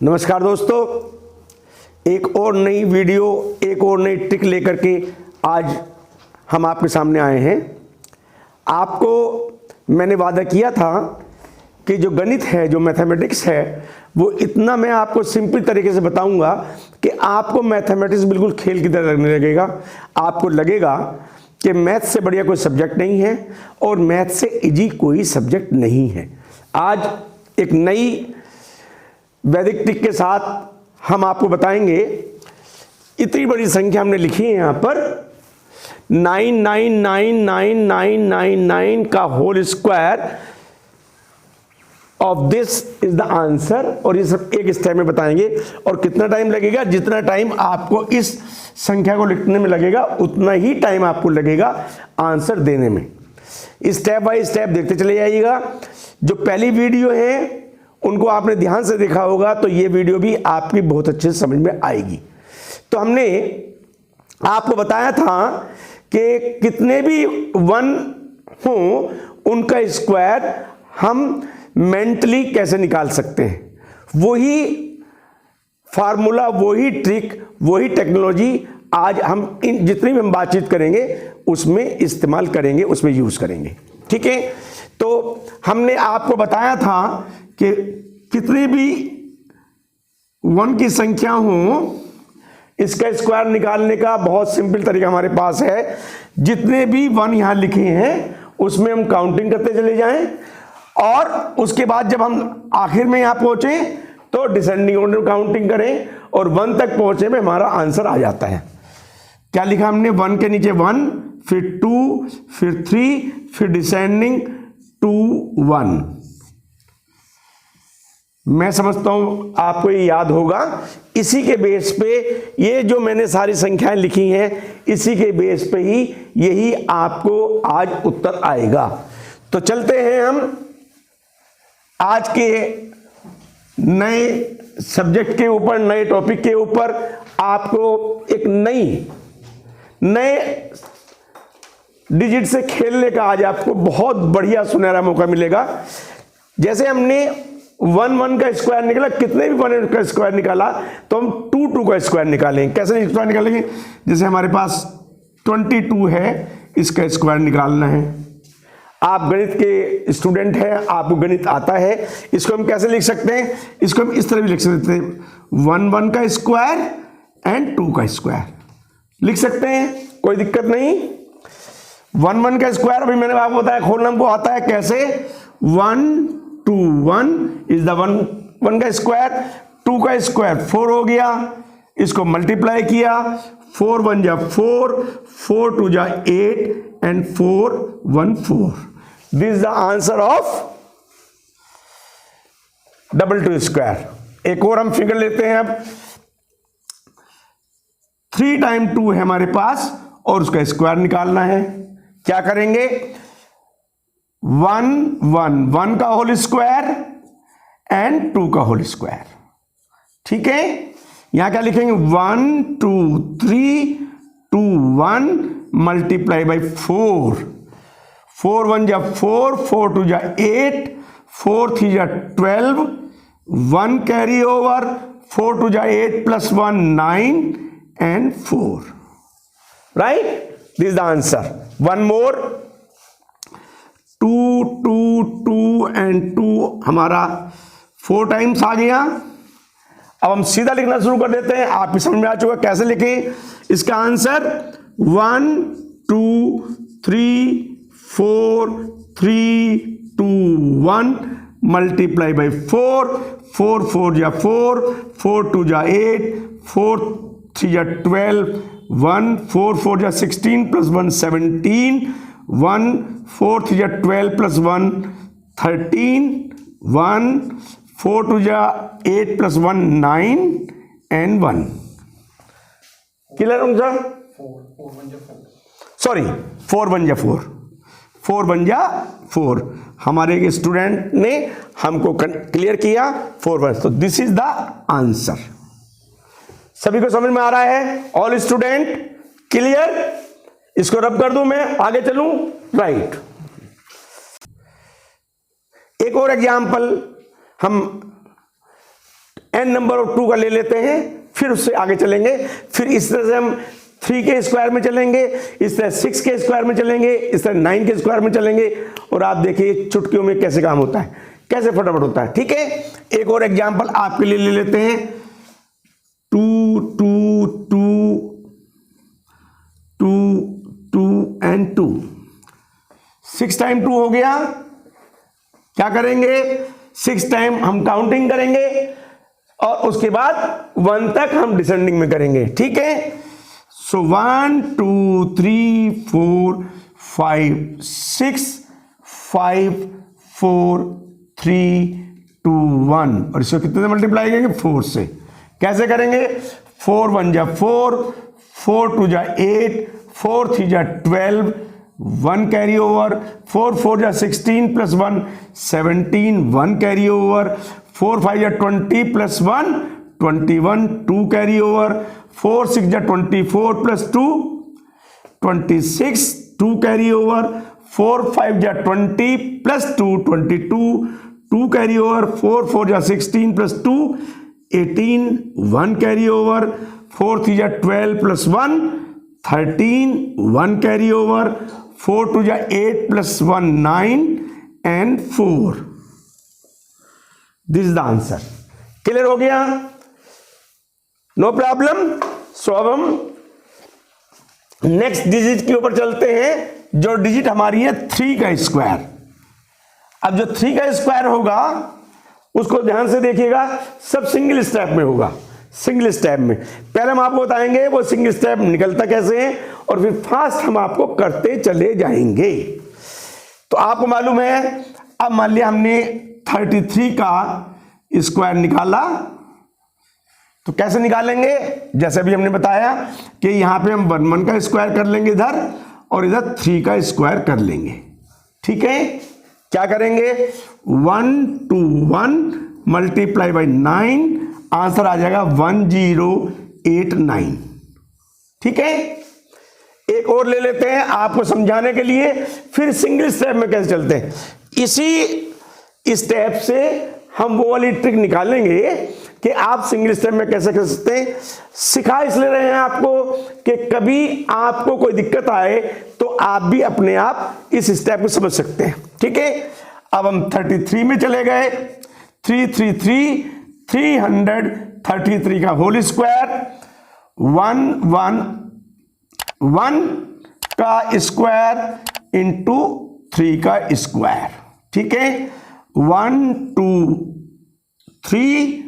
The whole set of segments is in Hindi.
नमस्कार दोस्तों, एक और नई वीडियो, एक और नई ट्रिक लेकर के आज हम आपके सामने आए हैं। आपको मैंने वादा किया था कि जो गणित है, जो मैथमेटिक्स है, वो इतना मैं आपको सिंपल तरीके से बताऊंगा कि आपको मैथमेटिक्स बिल्कुल खेल की तरह लगने लगेगा। आपको लगेगा कि मैथ से बढ़िया कोई सब्जेक्ट नहीं है और मैथ से इजी कोई सब्जेक्ट नहीं है। आज एक नई वैदिक ट्रिक के साथ हम आपको बताएंगे। इतनी बड़ी संख्या हमने लिखी है यहाँ पर 9999999 का whole square of this is the answer. और ये सब एक स्टेप में बताएंगे। और कितना टाइम लगेगा? जितना टाइम आपको इस संख्या को लिखने में लगेगा उतना ही टाइम आपको लगेगा आंसर देने में। स्टेप बाय स्टेप देखते चले जाइएगा। जो पहली वीडियो है उनको आपने ध्यान से देखा होगा तो ये वीडियो भी आपकी बहुत अच्छे से समझ में आएगी। तो हमने आपको बताया था कि कितने भी वन हों उनका स्क्वायर हम मेंटली कैसे निकाल सकते हैं। वही फार्मूला, वही ट्रिक, वही टेक्नोलॉजी आज हम इन जितनी भी हम बातचीत करेंगे उसमें इस्तेमाल करेंगे, उसमें यूज करेंगे। ठीक है, तो हमने आपको बताया था कि कितनी भी वन की संख्या हो इसका स्क्वायर निकालने का बहुत सिंपल तरीका हमारे पास है। जितने भी वन यहां लिखे हैं उसमें हम काउंटिंग करते चले जाएं और उसके बाद जब हम आखिर में यहां पहुंचे तो डिसेंडिंग ऑर्डर काउंटिंग करें और वन तक पहुंचे में हमारा आंसर आ जाता है। क्या लिखा हमने? वन के नीचे वन, फिर टू, फिर थ्री, फिर डिसेंडिंग टू वन। मैं समझता हूं आपको ये याद होगा। इसी के बेस पे ये जो मैंने सारी संख्याएं लिखी हैं इसी के बेस पे ही यही आपको आज उत्तर आएगा। तो चलते हैं हम आज के नए सब्जेक्ट के ऊपर, नए टॉपिक के ऊपर। आपको एक नए डिजिट से खेलने का आज आपको बहुत बढ़िया सुनहरा मौका मिलेगा। जैसे हमने वन का स्क्वायर निकाला, कितने भी वन का स्क्वायर निकाला तो हम टू का स्क्वायर निकालेंगे। कैसे स्क्वायर निकालेंगे? जैसे हमारे पास 22 है, इसका स्क्वायर निकालना है। आप गणित के स्टूडेंट हैं, आपको गणित आता है। इसको हम कैसे लिख सकते हैं? इसको हम इस तरह भी लिख सकते हैं, वन का स्क्वायर एंड टू का स्क्वायर लिख सकते हैं, कोई दिक्कत नहीं। वन का स्क्वायर अभी मैंने आपको बताया खोलना हमको आता है कैसे। 1 2 1 इज द वन का स्क्वायर। टू का स्क्वायर 4 हो गया, इसको मल्टीप्लाई किया, 4 1 जा 4, 4 2 जा 8 and 4 1 4। This is the answer of double two square. एक और हम फिगर लेते हैं। अब 3 टाइम 2 है हमारे पास और उसका स्क्वायर निकालना है। क्या करेंगे? 1 का होल स्क्वायर एंड 2 का होल स्क्वायर। ठीक है, यहां क्या लिखेंगे? 1 2 3 2 1 मल्टीप्लाई बाई 4। 4 1 जा 4, 4 2 जा 8, 4 3 जा 12, 1 कैरी ओवर, 4 2 जा 8 plus 1 9 and 4। Right, this is the answer. One more, 2 2 2 and 2 हमारा 4 टाइम्स आ गया। अब हम सीधा लिखना शुरू कर देते हैं। आपकी समझ में आ चुका कैसे लिखें इसका आंसर। 1 2 3 4 3 2 1 मल्टीप्लाई बाई 4, 4 4 जा 4, 4 2 जा 8, 4 3 जा 12, 1 4 4 जा 16 प्लस 1 17, 1 4 3 जा 12 प्लस 1 13, 1 4 2 जा 8 प्लस 1 9 एंड 1। क्लियर हो सर? 4 1 जा 4, 4 1 जा 4। हमारे एक स्टूडेंट ने हमको क्लियर किया 4 1। तो दिस इज द आंसर। सभी को समझ में आ रहा है? All student clear? इसको रब कर दूं, मैं आगे चलूं। राइट, एक और एग्जाम्पल हम n नंबर ऑफ 2 का ले लेते हैं, फिर उससे आगे चलेंगे, फिर इस तरह से हम 3 के स्क्वायर में चलेंगे, इस तरह 6 के स्क्वायर में चलेंगे, इस तरह 9 के स्क्वायर में चलेंगे, और आप देखिए चुटकियों में कैसे काम होता है, कैसे फटाफट होता है। ठीक है, एक और एग्जांपल आपके लिए ले लेते हैं। 2 2 2 2 2 एंड 2, 6 टाइम 2 हो गया। क्या करेंगे, 6 टाइम हम काउंटिंग करेंगे और उसके बाद 1 तक हम डिसेंडिंग में करेंगे। ठीक है, सो 1 2 3 4 5 6 5 4 3 2 1, और इसको कितने से मल्टीप्लाई करेंगे, 4 से। कैसे करेंगे, 4 1 जा 4, 4 2 जा 8, 4 3 जा 12, 1 कैरी ओवर, 4 4 जा 16 प्लस 1 17, 1 कैरी ओवर, 4 5 जा 20 प्लस 1 21, 2 कैरी ओवर, 4 6 जा 24 प्लस 2 26, 2 कैरी ओवर, 4 5 जा 20 प्लस 2 22, 2 कैरी ओवर, 4 4 जा 16 प्लस 2 18, 1 कैरी ओवर, 4 3 जा 12 प्लस 1 13, 1 कैरी ओवर, 4 2 जा 8 plus 1 9 and 4। This is the answer. Clear हो गया, नो प्रॉब्लम। सो अब हम नेक्स्ट डिजिट के ऊपर चलते हैं, जो डिजिट हमारी है 3 का स्क्वायर। अब जो 3 का स्क्वायर होगा उसको ध्यान से देखिएगा, सब सिंगल स्टेप में होगा। सिंगल स्टेप में पहले हम आपको बताएंगे वो सिंगल स्टेप निकलता कैसे है, और फिर फास्ट हम आपको करते चले जाएंगे। तो आपको मालूम है, अब मान लिया हमने 33 का स्क्वायर निकाला, तो कैसे निकालेंगे, जैसे भी हमने बताया कि यहां पे हम 1 1 का स्क्वायर कर लेंगे इधर, और इधर 3 का स्क्वायर कर लेंगे। ठीक है, क्या करेंगे, 1 2 1 मल्टीप्लाई बाई 9, आंसर आ जाएगा 1089। ठीक है, एक और ले लेते हैं आपको समझाने के लिए, फिर सिंगल स्टेप में कैसे चलते हैं। इसी स्टेप से हम वो वाली ट्रिक निकालेंगे कि आप सिंगल स्टेप में कैसे कर सकते हैं। सिखा इसलिए रहे हैं आपको कि कभी आपको कोई दिक्कत आए तो आप भी अपने आप इस स्टेप को समझ सकते हैं। ठीक है, अब हम 33 में चले गए, 333 333 का होल स्क्वायर, 1 1 1 का स्क्वायर इंटू 3 का स्क्वायर। ठीक है, 1 2 3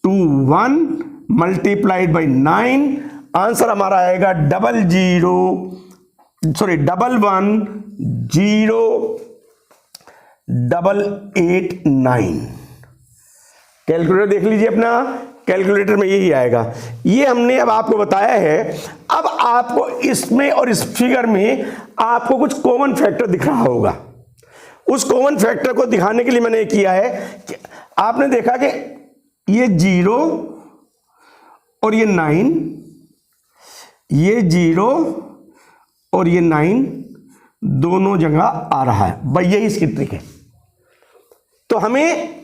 2 1 मल्टीप्लाइड बाई 9, आंसर हमारा आएगा 1108889। कैलकुलेटर देख लीजिए अपना, कैलकुलेटर में यही आएगा। ये हमने अब आपको बताया है। अब आपको इसमें और इस फिगर में आपको कुछ कॉमन फैक्टर दिख रहा होगा। उस कॉमन फैक्टर को दिखाने के लिए मैंने किया है कि आपने देखा कि ये 0 और ये 9, ये 0 और ये 9 दोनों जगह आ रहा है भाई, यही इसकी ट्रिक है। तो हमें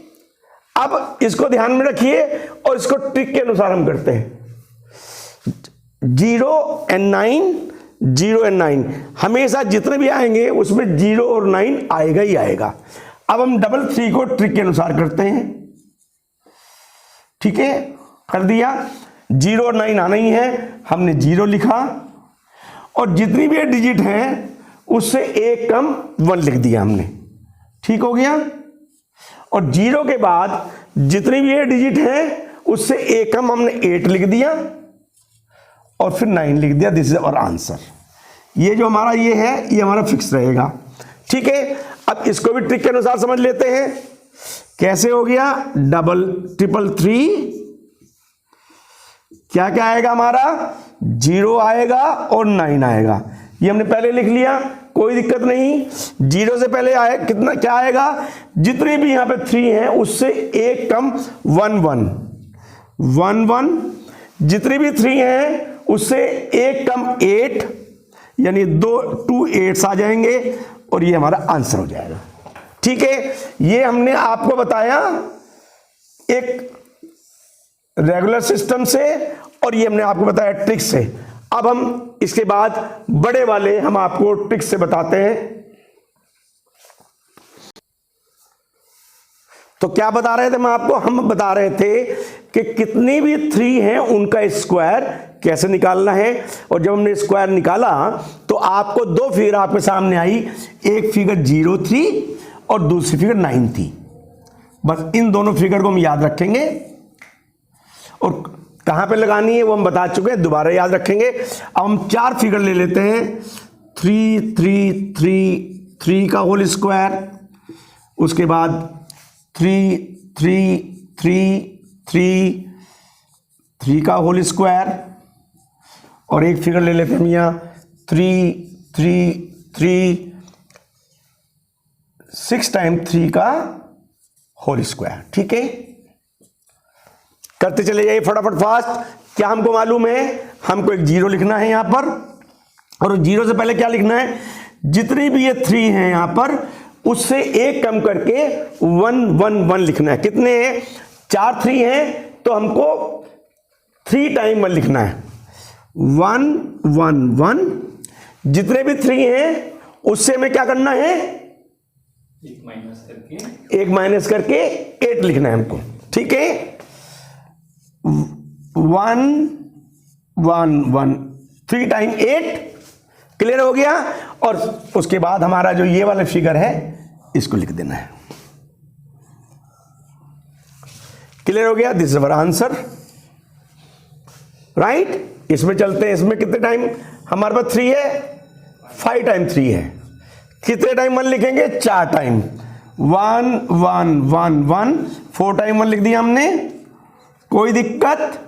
अब इसको ध्यान में रखिए और इसको ट्रिक के अनुसार हम करते हैं। 0 and 9, 0 and 9 हमेशा जितने भी आएंगे उसमें 0 और 9 आएगा ही आएगा। अब हम 3 को ट्रिक के अनुसार करते हैं। ठीक है, कर दिया, 0 और 9 आना ही है, हमने 0 लिखा, और जितनी भी डिजिट हैं उससे एक कम 1 लिख दिया हमने। ठीक हो गया, और 0 के बाद जितनी भी ये डिजिट है उससे एक कम हमने 8 लिख दिया, और फिर 9 लिख दिया। This is our answer. ये जो हमारा ये है ये हमारा फिक्स रहेगा। ठीक है, अब इसको भी ट्रिक के अनुसार समझ लेते हैं। कैसे हो गया, 333 क्या क्या आएगा हमारा, 0 आएगा और 9 आएगा। ये हमने पहले लिख लिया, कोई दिक्कत नहीं। 0 से पहले आए कितना क्या आएगा, जितने भी यहां पे 3 हैं उससे एक कम 1 1 1 1, जितने भी 3 हैं उससे एक कम 8, यानी 2 8s आ जाएंगे, और ये हमारा आंसर हो जाएगा। ठीक है, ये हमने आपको बताया एक रेगुलर सिस्टम से और ये हमने आपको बताया ट्रिक से। अब हम इसके बाद बड़े वाले हम आपको ट्रिक से बताते हैं। तो क्या बता रहे थे हम बता रहे थे कि कितनी भी 3 हैं उनका स्क्वायर कैसे निकालना है। और जब हमने स्क्वायर निकाला तो आपको 2 फिगर आपके सामने आई, एक फिगर 0 थी और दूसरी फिगर 9 थी। बस इन दोनों फिगर को हम याद रखेंगे और कहां पे लगानी है वो हम बता चुके हैं, दोबारा याद रखेंगे। अब हम 4 फिगर ले लेते हैं, 3 3 3 3 का होल स्क्वायर, उसके बाद 3 3 3 3 3 का होल स्क्वायर, और एक फिगर ले लेते हैं यहाँ 3 3 3 6 टाइम 3 का होल स्क्वायर। ठीक है, करते चले जाइए फटाफट फास्ट। क्या हमको मालूम है, हमको एक 0 लिखना है यहां पर, और 0 से पहले क्या लिखना है, जितनी भी ये 3 हैं यहां पर उससे एक कम करके 1 1 1 लिखना है। कितने हैं, 4 3 हैं तो हमको 3 टाइम 1 लिखना है, 1 1 1। जितने भी 3 हैं उससे हमें क्या करना है, एक माइनस करके 8 लिखना है हमको। ठीक है, 1 1 1 3 टाइम 8, क्लियर हो गया। और उसके बाद हमारा जो ये वाला फिगर है इसको लिख देना है। क्लियर हो गया, this is our answer, right. इसमें चलते हैं, इसमें कितने टाइम हमारे पास 3 है, 5 टाइम 3 है। कितने टाइम 1 लिखेंगे, 4 टाइम, 1 1 1 1 4 टाइम 1 लिख दिया हमने, कोई दिक्कत,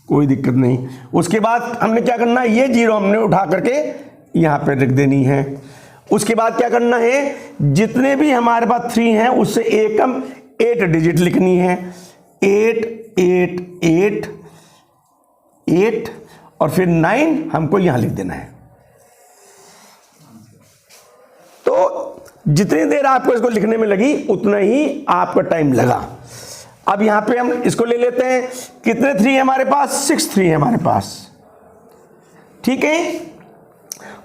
कोई दिक्कत नहीं। उसके बाद हमने क्या करना है, ये 0 हमने उठा करके यहां पे रख देनी है। उसके बाद क्या करना है, जितने भी हमारे पास 3 हैं उससे एक कम 8 डिजिट लिखनी है, 8 8 8 8 और फिर 9 हमको यहां लिख देना है। तो जितनी देर आपको इसको लिखने में लगी उतना ही आपका टाइम लगा। अब यहां पे हम इसको ले लेते हैं, कितने 3 है हमारे पास, 6 3 है हमारे पास। ठीक है,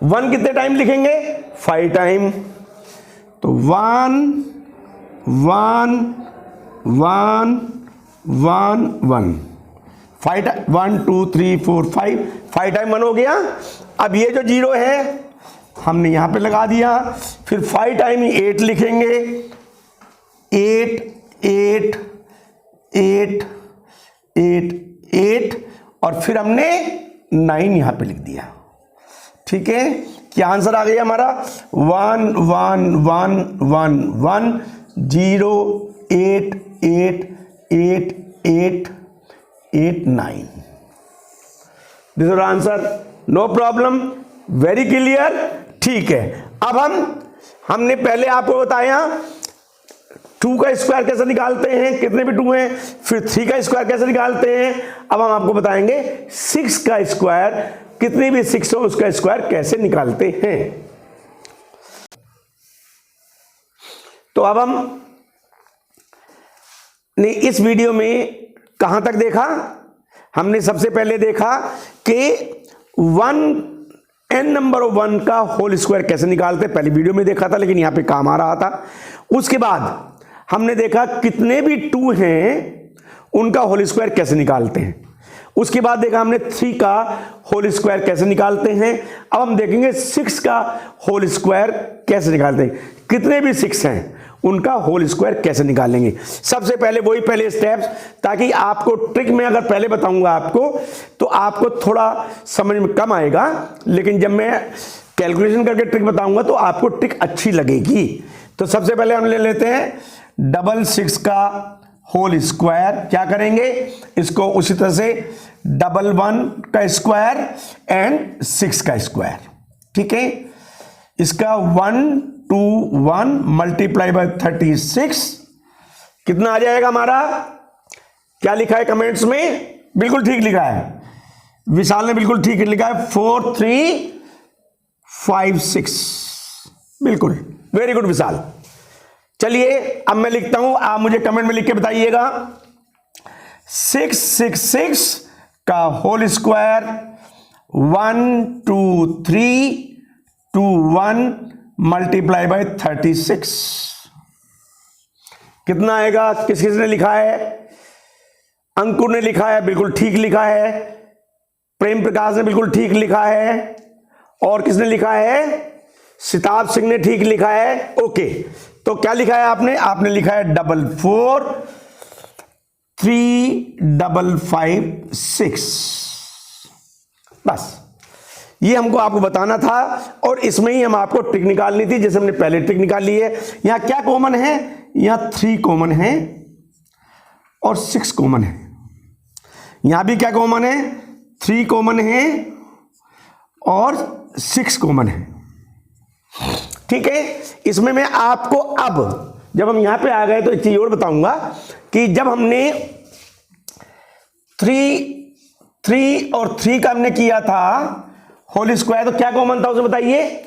1 कितने टाइम लिखेंगे, 5 टाइम, तो 1 1 1 1 1 5 1 2 3 4 5 टाइम 1 हो गया। अब ये जो 0 है हमने यहां पे लगा दिया, फिर 5 टाइम 8 लिखेंगे, 8 8 8 8 8 और फिर हमने 9 यहां पे लिख दिया। ठीक है, क्या आंसर आ गया हमारा, 1 1 1 1 1 0 8 8 8 8 8 9। This is answer, no problem, very clear. ठीक है, अब हमने पहले आपको बताया 2 का स्क्वायर कैसे निकालते हैं, कितने भी 2 हैं, फिर 3 का स्क्वायर कैसे निकालते हैं। अब हम आपको बताएंगे 6 का स्क्वायर, कितने भी 6 हो उसका स्क्वायर कैसे निकालते हैं। तो अब हमने इस वीडियो में कहां तक देखा, हमने सबसे पहले देखा कि 1 n नंबर ऑफ 1 का होल स्क्वायर कैसे निकालते, पहली वीडियो में देखा था लेकिन यहां पे काम आ रहा था। उसके बाद हमने देखा कितने भी 2 हैं उनका होल स्क्वायर कैसे निकालते हैं। उसके बाद देखा हमने 3 का होल स्क्वायर कैसे निकालते हैं। अब हम देखेंगे 6 का होल स्क्वायर कैसे निकालते हैं, कितने भी 6 हैं उनका होल स्क्वायर कैसे निकालेंगे। सबसे पहले वही पहले स्टेप्स, ताकि आपको ट्रिक में अगर पहले बताऊंगा आपको तो आपको थोड़ा समझ में कम आएगा, लेकिन जब मैं कैलकुलेशन करके ट्रिक बताऊंगा तो आपको ट्रिक अच्छी लगेगी। तो सबसे पहले हम ले लेते हैं 6 का होल स्क्वायर, क्या करेंगे इसको उसी तरह से 1 का स्क्वायर एंड 6 का स्क्वायर। ठीक है, इसका 1 2 1 मल्टीप्लाई बाय 36 कितना आ जाएगा हमारा, क्या लिखा है कमेंट्स में, बिल्कुल ठीक लिखा है, विशाल ने बिल्कुल ठीक लिखा है, 4356, बिल्कुल, वेरी गुड विशाल। चलिए अब मैं लिखता हूं, आप मुझे कमेंट में लिख के बताइएगा 666 का होल स्क्वायर 1 2 3 2 1 मल्टीप्लाई बाय 36 कितना आएगा? किस किसने लिखा है? अंकुर ने लिखा है, बिल्कुल ठीक लिखा है। प्रेम प्रकाश ने बिल्कुल ठीक लिखा है। और किसने लिखा है? सिताब सिंह ने ठीक लिखा है। ओके, तो क्या लिखा है आपने? आपने लिखा है 44356। बस ये हमको आपको बताना था और इसमें ही हम आपको ट्रिक निकालनी थी, जैसे हमने पहले ट्रिक निकाल ली है। यहां क्या कॉमन है? यहां 3 कॉमन है और 6 कॉमन है। यहां भी क्या कॉमन है? 3 कॉमन है और 6 कॉमन है। ठीक है, इसमें मैं आपको अब जब हम यहां पे आ गए तो एक चीज और बताऊंगा कि जब हमने 3 और 3 का हमने किया था होल स्क्वायर, तो क्या कॉमन था उसे बताइए?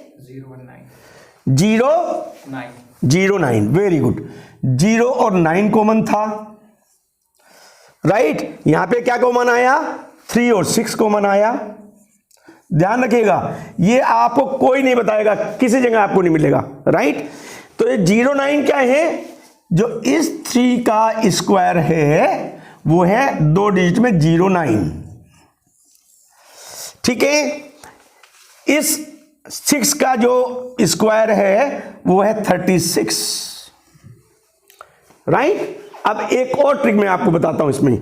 0 9। वेरी गुड, 0 और 9 कॉमन था, राइट। यहां पे क्या कॉमन आया? 3 और 6 कॉमन आया। ध्यान रखिएगा, ये आपको कोई नहीं बताएगा, किसी जगह आपको नहीं मिलेगा, राइट। तो ये 0 9 क्या है? जो इस 3 का स्क्वायर है वो है 2 डिजिट में 0 9। ठीक है, इस 6 का जो स्क्वायर है वो है 36, राइट। अब एक और ट्रिक मैं आपको बताता हूं। इसमें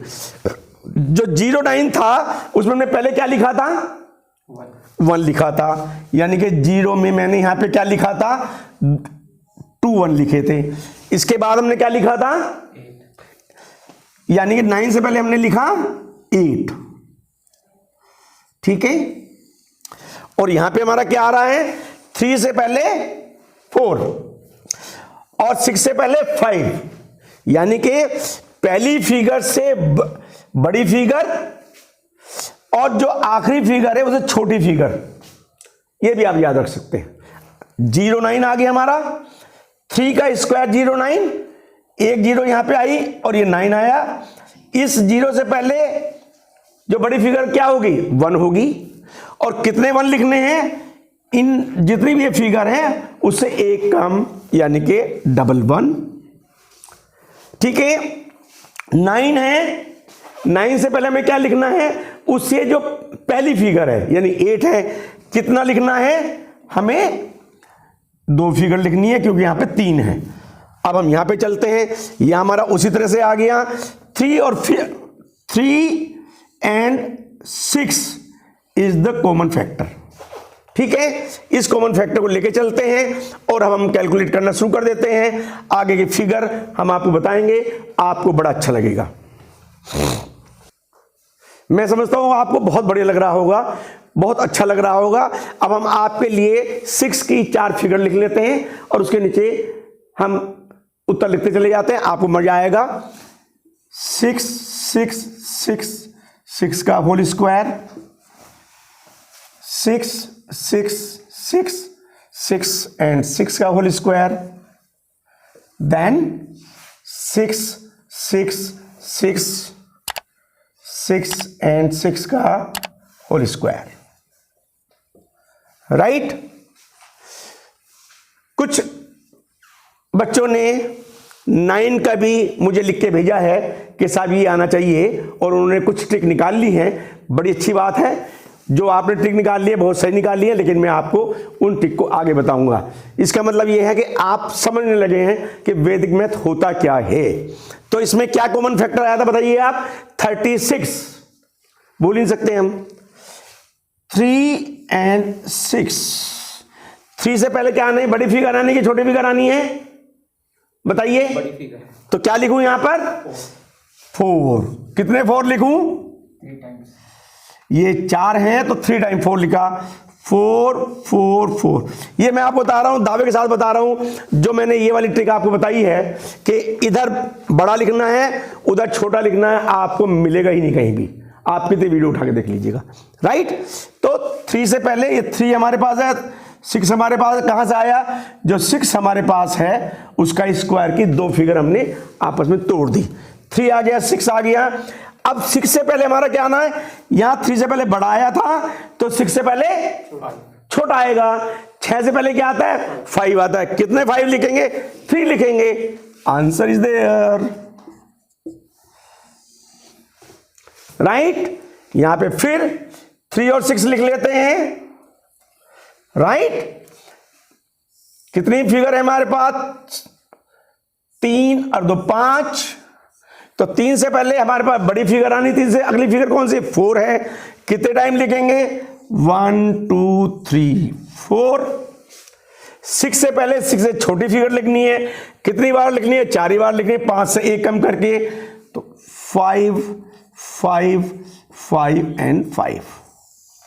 जो 0 9 था उसमें हमने पहले क्या लिखा था? 1 लिखा था, यानी कि 0 में मैंने यहां पे क्या लिखा था? 2 1 लिखे थे। इसके बाद हमने क्या लिखा था? 8, यानी कि 9 से पहले हमने लिखा 8। ठीक है, और यहां पे हमारा क्या आ रहा है? 3 से पहले 4 और 6 से पहले 5, यानी कि पहली फिगर से बड़ी फिगर और जो आखिरी फिगर है उसे छोटी फिगर, ये भी आप याद रख सकते हैं। 0 9 आ गया हमारा, 3 का स्क्वायर 0 9, एक 0 यहां पे आई और ये 9 आया। इस 0 से पहले जो बड़ी फिगर क्या होगी? 1 होगी। और कितने 1 लिखने हैं? इन जितनी भी ये फिगर है उससे एक कम, यानी कि 1 ठीक है। 9 है, 9 से पहले हमें क्या लिखना है? उससे जो पहली फिगर है यानी 8 है, कितना लिखना है? हमें 2 फिगर लिखनी है क्योंकि यहां पे 3 है। अब हम यहां पे चलते हैं, यह हमारा उसी तरह से आ गया। 3 and 6 is the common factor. ठीक है, इस कॉमन फैक्टर को लेके चलते हैं और अब हम कैलकुलेट करना शुरू कर देते हैं। आगे की फिगर हम आपको बताएंगे, आपको बड़ा अच्छा लगेगा। मैं समझता हूं आपको बहुत बढ़िया लग रहा होगा, बहुत अच्छा लग रहा होगा। अब हम आपके लिए 6 की 4 फिगर लिख लेते हैं और उसके नीचे हम उत्तर लिखते चले जाते हैं, आपको मजा आएगा। 6 6 6 6 का होल स्क्वायर, 6 6 6 6 एंड 6 का होल स्क्वायर, देन 6 6 6 6 एंड 6 का होल स्क्वायर, राइट। कुछ बच्चों ने 9 का भी मुझे लिख के भेजा है कि साहब ये आना चाहिए, और उन्होंने कुछ ट्रिक निकाल ली है। बड़ी अच्छी बात है, जो आपने ट्रिक निकाल ली है बहुत सही निकाल ली है, लेकिन मैं आपको उन ट्रिक को आगे बताऊंगा। इसका मतलब ये है कि आप समझने लगे हैं कि वैदिक मैथ होता क्या है। तो इसमें क्या कॉमन फैक्टर आया था बताइए आप? 36, बोल नहीं सकते हम। 3 एंड 6, 3 से पहले क्या आना है? बड़ी फिगर आनी है, छोटी फिगर आनी है? बताइए। बड़ी फिगर। तो क्या लिखूं यहां पर? 4। कितने 4 लिखूं? 3 टाइम्स। ये 4 हैं तो 3 टाइम 4 लिखा। 4 4 4। ये मैं आपको बता रहा हूं, दावे के साथ बता रहा हूं, जो मैंने ये वाली ट्रिक आपको बताई है कि इधर बड़ा लिखना है उधर छोटा लिखना है, आपको मिलेगा ही नहीं कहीं भी। आप कितने वीडियो उठा के देख लीजिएगा, राइट। तो 3 से पहले ये 3 हमारे पास है, 6 हमारे पास कहां से आया? जो 6 हमारे पास है उसका स्क्वायर की 2 फिगर हमने आपस में तोड़ दी। 3 आ गया, 6 आ गया। अब 6 से पहले हमारा क्या आना है, यहां 3 से पहले बड़ा आया था तो 6 से पहले छोटा आएगा। 6 से पहले क्या आता है, 5 आता है। कितने 5 लिखेंगे, 3 लिखेंगे। Answer is there, right. यहां पे फिर 3 और 6 लिख लेते हैं, राइट। कितनी फिगर है हमारे पास, 3 और 2 5। तो 3 से पहले हमारे पास बड़ी फिगर आनी थी, से अगली फिगर कौन सी, 4 है। कितने टाइम लिखेंगे, 1 2 3 4। 6 से पहले 6 से छोटी फिगर लिखनी है, कितनी बार लिखनी है, 4 ही बार लिखनी है, 5 से 1 कम करके। तो 5 5 5 एंड 5,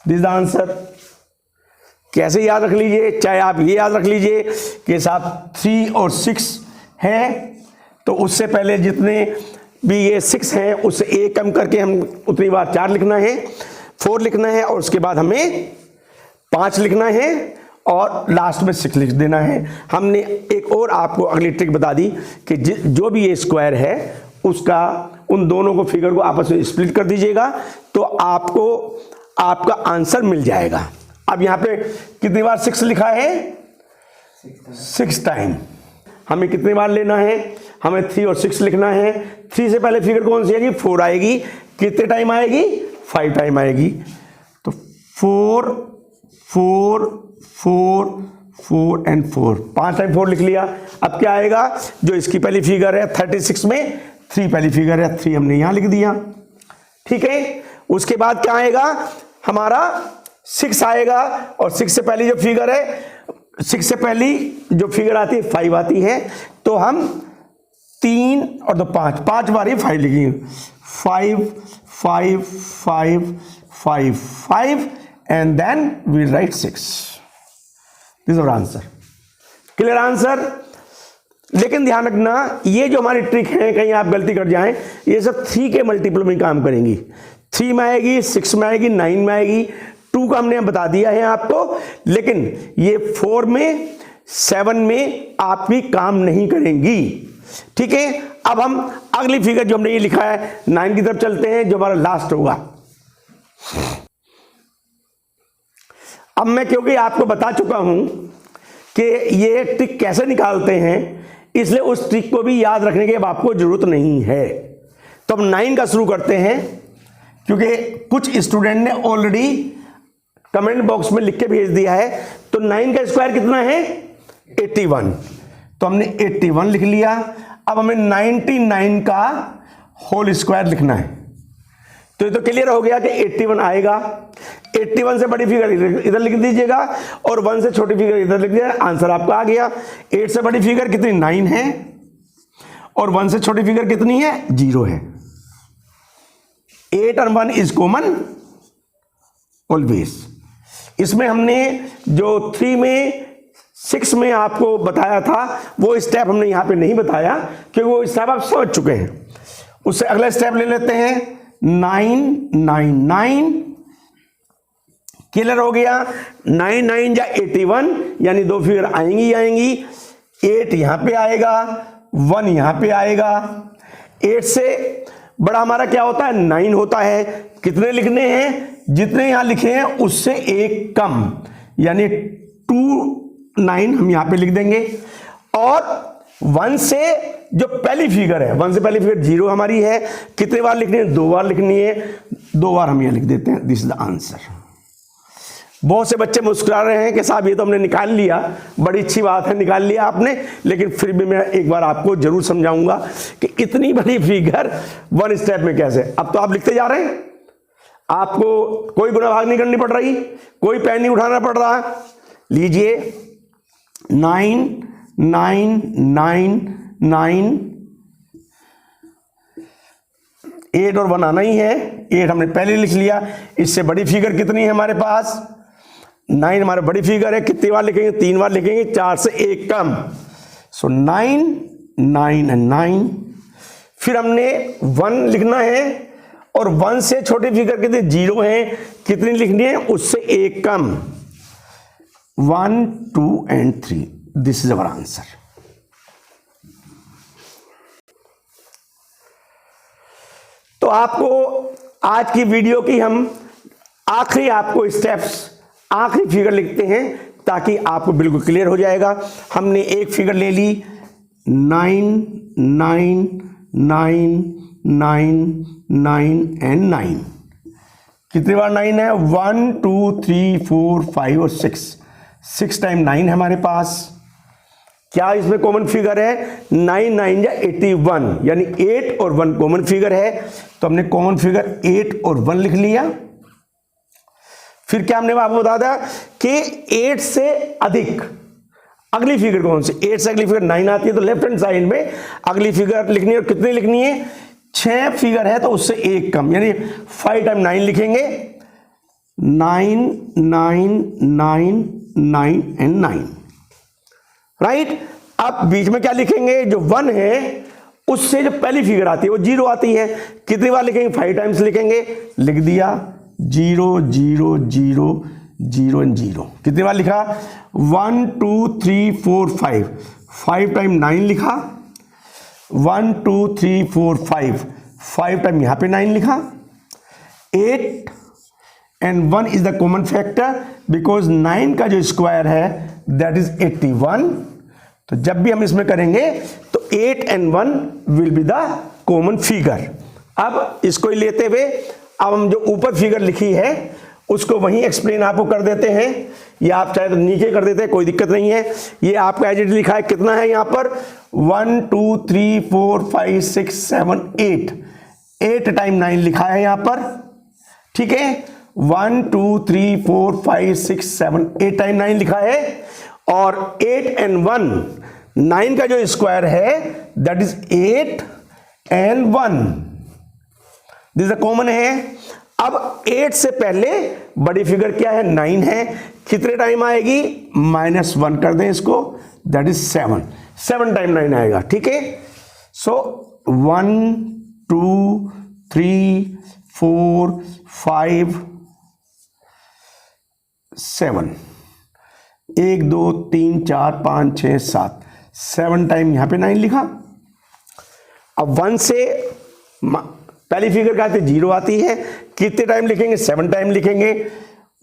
दिस द आंसर। कैसे याद रख लीजिए, चाहे आप ये याद रख लीजिए कि साहब 3 और 6 है, तो उससे पहले जितने भी ये 6 है उससे 1 कम करके हम उतनी बार 4 लिखना है, 4 लिखना है, और उसके बाद हमें 5 लिखना है और लास्ट में 6 लिख देना है। हमने एक और आपको अगली ट्रिक बता दी कि जो भी ये स्क्वायर है उसका, उन दोनों को फिगर को आपस में स्प्लिट कर दीजिएगा तो आपको आपका आंसर मिल जाएगा। अब यहां पे कितनी बार 6 लिखा है, 6 टाइम। हमें कितनी बार लेना है, हमें 3 और 6 लिखना है। 3 से पहले फिगर कौन सी आएगी, 4 आएगी। कितने टाइम आएगी, 5 टाइम आएगी। तो 4 4 4 4 एंड 4, 5 टाइम 4 लिख लिया। अब क्या आएगा, जो इसकी पहली फिगर है 36 में 3 पहली फिगर है, 3 हमने यहां लिख दिया, ठीक है। उसके बाद क्या आएगा, हमारा 6 आएगा, और 6 से पहली जो फिगर है, 6 से पहली जो फिगर आती है 5 आती है। तो हम 3 और 2 5, 5 बार ही 5 लिखेंगे। 5 5 5 5 5 and then we write 6, this is answer. Clear answer. लेकिन ध्यान रखना, ये जो हमारी ट्रिक है, कहीं आप गलती कर जाएं, ये सब 3 के मल्टीपल में काम करेंगी। 3 में आएगी, 6 में आएगी, 9 में आएगी। 2 का हमने बता दिया है आपको, लेकिन ये 4 में 7 में आपकी काम नहीं करेंगी, ठीक है। अब हम अगली फिगर जो हमने ये लिखा है 9 की तरफ चलते हैं, जो हमारा लास्ट होगा। अब मैं क्योंकि आपको बता चुका हूं कि ये ट्रिक कैसे निकालते हैं, इसलिए उस ट्रिक को भी याद रखने की अब आपको जरूरत नहीं है। तो अब 9 का शुरू करते हैं, क्योंकि कुछ स्टूडेंट ने ऑलरेडी कमेंट बॉक्स में लिख के भेज दिया है। तो 9 का स्क्वायर कितना है, 81। तो हमने 81 लिख लिया। अब हमें 99 का होल स्क्वायर लिखना है। तो ये तो क्लियर हो गया कि 81 आएगा। 81 से बड़ी फिगर इधर लिख दीजिएगा और 1 से छोटी फिगर इधर लिख दीजिएगा, आंसर आपका आ गया। 8 से बड़ी फिगर कितनी, 9 है, और 1 से छोटी फिगर कितनी है, 0 है। 8 और 1 इज कॉमन ऑलवेज। इसमें हमने जो 3 में 6 में आपको बताया था वो स्टेप हमने यहां पे नहीं बताया, क्योंकि वो स्टेप आप समझ चुके हैं। उससे अगला स्टेप ले लेते हैं, 9 9 9। क्लियर हो गया। 9 9 या 81, यानी 2 फिगर आएंगी ही आएंगी। 8 यहां पे आएगा, 1 यहां पे आएगा। 8 से बड़ा हमारा क्या होता है, 9 होता है। कितने लिखने हैं, जितने यहां लिखे हैं उससे 1 कम, यानी 2 9 हम यहां पे लिख देंगे। और 1 से जो पहली फिगर है, 1 से पहली फिगर 0 हमारी है। कितने बार लिखनी है, 2 बार लिखनी है। 2 बार हम यहां लिख देते हैं, दिस इज द आंसर। बहुत से बच्चे मुस्कुरा रहे हैं कि साहब ये तो हमने निकाल लिया, बड़ी अच्छी बात है निकाल लिया आपने, लेकिन फिर भी मैं एक बार आपको जरूर समझाऊंगा कि इतनी बड़ी फिगर 1 स्टेप में कैसे। अब तो आप लिखते जा रहे हैं, आपको कोई गुना भाग नहीं करनी पड़ रही, कोई पेन नहीं उठाना पड़ रहा। लीजिए 9 9 9 9, 8 और 1 आना ही है। 8 हमने पहले लिख लिया। इससे बड़ी फिगर कितनी है हमारे पास, 9 हमारी बड़ी फिगर है। कितनी बार लिखेंगे, 3 बार लिखेंगे, 4 से 1 कम। सो 9 9 एंड 9। फिर हमने 1 लिखना है, और 1 से छोटी फिगर कितनी, 0 है। कितनी लिखनी है, उससे 1 कम। 1 2 and 3, this is our answer. तो आपको आज की वीडियो की हम आखिरी आपको स्टेप्स, आखिरी फिगर लिखते हैं ताकि आपको बिल्कुल क्लियर हो जाएगा। हमने एक फिगर ले ली 9 9 9 9 9 एंड 9। कितनी बार 9 है? 1 2 3 4 5 और 6 टाइम 9 है हमारे पास। क्या इसमें कॉमन फिगर है? 9 9 या 81, यानी 8 और 1 कॉमन फिगर है। तो हमने कॉमन फिगर 8 और 1 लिख लिया। फिर क्या हमने आपको बता दिया कि 8 से अधिक अगली फिगर कौन सी? 8 से अगली फिगर 9 आती है, तो लेफ्ट हैंड साइड में अगली फिगर लिखनी है। और कितनी लिखनी है? 6 फिगर है तो उससे एक कम, यानी 5 टाइम 9 लिखेंगे। 9 9 9 9 एंड 9, राइट। अब बीच में क्या लिखेंगे? जो 1 है उससे जो पहली फिगर आती है वो 0 आती है। कितनी बार लिखेंगे? 5 टाइम्स लिखेंगे। लिख दिया 0 0 0 0 एंड 0। कितनी बार लिखा? 1 2 3 4 5, 5 टाइम 9 लिखा। 1 2 3 4 5 टाइम यहां पे 9 लिखा। 8 and 1 is the common factor because 9 का जो स्क्वायर है दैट इज 81। तो जब भी हम इसमें करेंगे तो 8 and 1 will be the common figure. अब इसको ही लेते हुए अब हम जो ऊपर फिगर लिखी है उसको वहीं एक्सप्लेन आपको कर देते हैं, या आप चाहे तो नीचे कर देते हैं, कोई दिक्कत नहीं है। ये आपका एज इट लिखा है। कितना है यहाँ पर? 1 2 3 4 5 6 7 8 टाइम 9 लिखा है यहाँ पर, ठीक है। 1 2 3 4 5 6 7 8 टाइम 9 लिखा है। और 8 एंड 1, 9 का जो स्क्वायर है that is 8 and 1, this is common है। अब 8 से पहले बड़ी फिगर क्या है? 9 है। कितने टाइम आएगी? -1 कर दें इसको, दैट इज 7 टाइम 9 आएगा, ठीक है। सो 1 2 3 4 5 7, 1 2 3 4 5 6 7 टाइम यहां पे 9 लिखा। अब 1 से पहली फिगर क्या आती है? 0 आती है। कितने टाइम लिखेंगे? 7 टाइम लिखेंगे।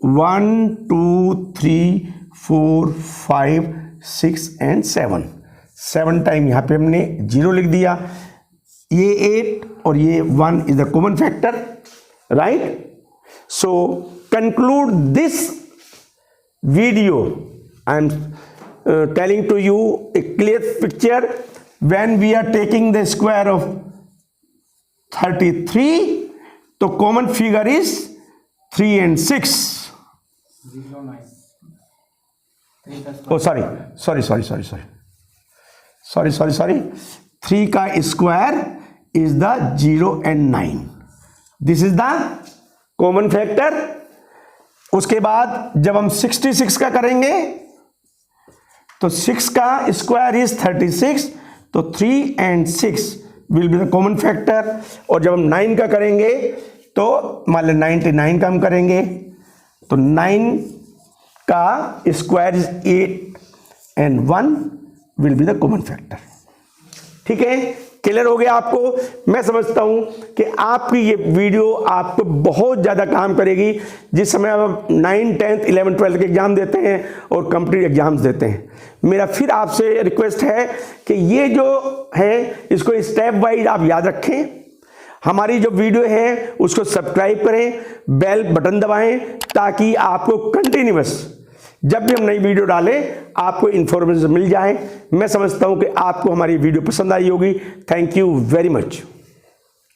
1 2 3 4 5 6 एंड 7 टाइम यहां पे हमने 0 लिख दिया। ये 8 और ये 1 is the common factor, right. So conclude this video, I am telling to you a clear picture when we are taking the square of 33, तो common figure is 3 and 6। Oh sorry 3 का square is the 0 and 9, this is the common factor. उसके बाद जब हम 66 का करेंगे तो 6 का स्क्वायर इज 36, तो 3 and 6 will be the common factor. और जब हम 9 का करेंगे तो मान लें 99 का हम करेंगे तो 9 का square is 8 and 1 will be the common factor, ठीक है। क्लियर हो गया आपको? मैं समझता हूं कि आपकी ये वीडियो आपको बहुत ज़्यादा काम करेगी जिस समय आप 9, 10th, 11th, 12th के एग्जाम देते हैं और कंप्लीट एग्जाम्स देते हैं। मेरा फिर आपसे रिक्वेस्ट है कि ये जो है इसको स्टेप वाइज आप याद रखें। हमारी जो वीडियो है उसको सब्सक्राइब करें, बेल बटन दबाएं ताकि आपको कंटिन्यूअस जब भी हम नई वीडियो डालें आपको इन्फॉर्मेशन मिल जाए। मैं समझता हूं कि आपको हमारी वीडियो पसंद आई होगी। Thank you very much.